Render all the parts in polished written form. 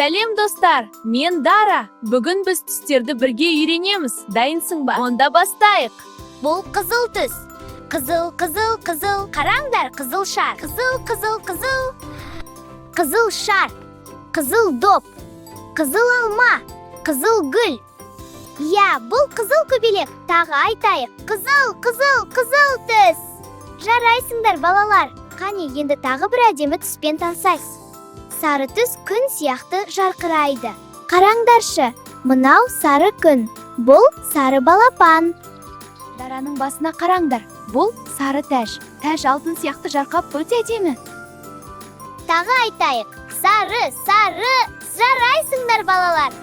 Сәлем достар, мен Дара. Бүгін біз түстерді бірге үйренеміз. Дайынсың ба? Онда бастайық. Бұл қызыл түс. Қызыл, қызыл, қызыл. Қараңдар, қызыл шар. Қызыл, қызыл, қызыл. Қызыл шар. Қызыл доп. Қызыл алма. Қызыл гүл. Я, бұл қызыл көбелек. Тағы айтайық. Қызыл, қызыл, қызыл түс. Жарайсыңдар, балалар. Қане, енді тағы бір әдемі түспен танысайық. Сары түс күн сияқты жарқырайды. Қараңдаршы, мынау сары күн. Бұл сары балапан. Дараның басына қараңдар. Бұл сары тәж. Тәж алтын сияқты жарқап өте әдемі. Тағы айтайық. Сары, сары. Жарайсыңдар, балалар.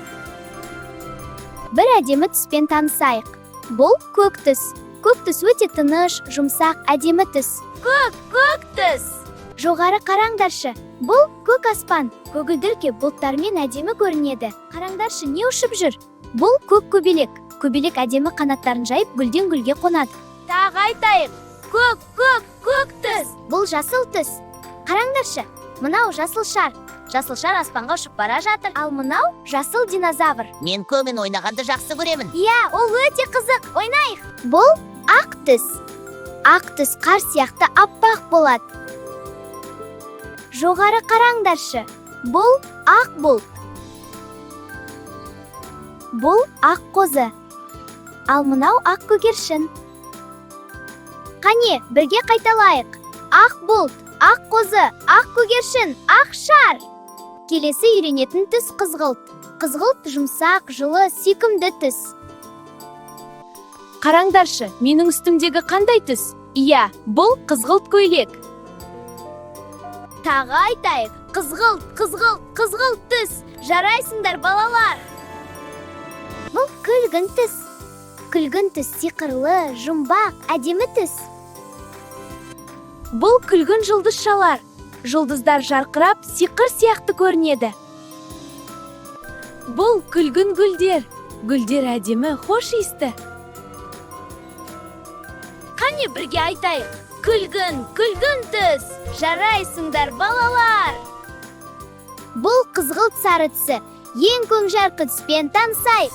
Бір әдемі түспен танысайық. Бұл көк түс. Көк түс өте тыныш, жұмсақ, әдемі түс. Көк түс. Жоғары қараңдаршы. Бұл көк аспан. Көгілдір бұлттармен әдемі көрінеді. Қараңдаршы, не ұшып жүр? Бұл көк көбелек. Көбелек әдемі қанаттарын жайып гүлден гүлге қонады. Тағы айтайық. Көк түс. Бұл жасыл түс. Қараңдаршы, мынау жасыл шар. Жасыл шар аспанға ұшып бара жатыр. Ал мынау жасыл динозавр. Мен көмін ойнағанды жақсы көремін. Иә, ол өте қызық. Ойнайық. Бұл ақ түс. Ақ түс қар сияқты аппақ болады. Жоғары қараңдаршы. Бұл ақ бұлт. Бұл ақ қозы. Ал мынау ақ көгершін. Қане, бірге қайталайық. Ақ бұлт, ақ қозы, ақ көгершін, ақ шар. Келесі үйренетін түс қызғылт. Қызғылт жұмсақ, жылы, сүйкімді түс. Қараңдаршы, менің үстімдегі қандай түс? Иә, бұл қызғылт көйлек. Тағы айтайық. Қызғылт түс. Жарайсыңдар, балалар. Бұл күлгін түс. Күлгін түс сиқырлы, жұмбақ, әдемі түс. Бұл күлгін жұлдыз шалар. Жұлдыздар жарқырап, сиқыр сияқты көрінеді. Бұл күлгін гүлдер. Гүлдер әдемі, хош иісті. Қане бірге айтайық. Күлгін түс. Жарайсыңдар, балалар. Бұл қызғылт сары түсі. Ең көң жарқы түспен танысайық.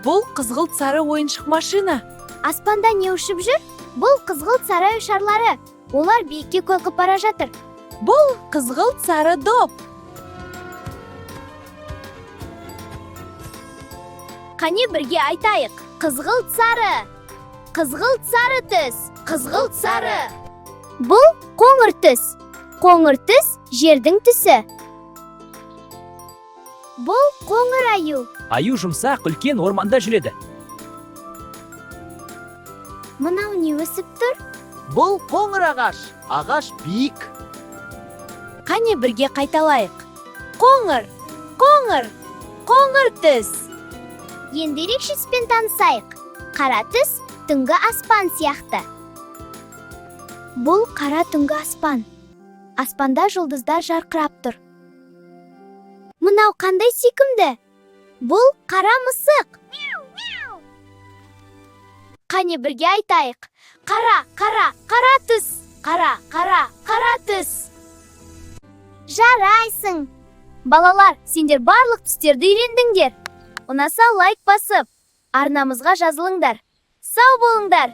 Бұл қызғылт сары ойыншық машина. Аспанда не ұшып жүр? Бұл қызғылт сары шарлары. Олар биікке көкіп бара жатыр. Бұл қызғылт сары доп. Қане бірге айтайық. Қызғылт сары түс. Қызғылт сары. Бұл қоңыр түс. Қоңыр түс жердің түсі. Бұл қоңыр аю. Аю жұмсақ үлкен орманда жүреді. Мынау не өсіп тұр? Бұл қоңыр ағаш. Ағаш биік. Қане бірге қайталайық. Қоңыр түс. Енді ерекше түспен танысайық. Қара түс түнгі аспан сияқты. Бұл қара түнгі аспан. Аспанда жұлдыздар жарқырап тұр. Мынау қандай сүйкімді? Бұл қара мысық. Қане бірге айтайық. Қара түс. Қара түс. Жарайсың. Балалар, сендер барлық түстерді үйрендіңдер. Ұнаса лайк басып, арнамызға жазылыңдар. Сау болыңдар.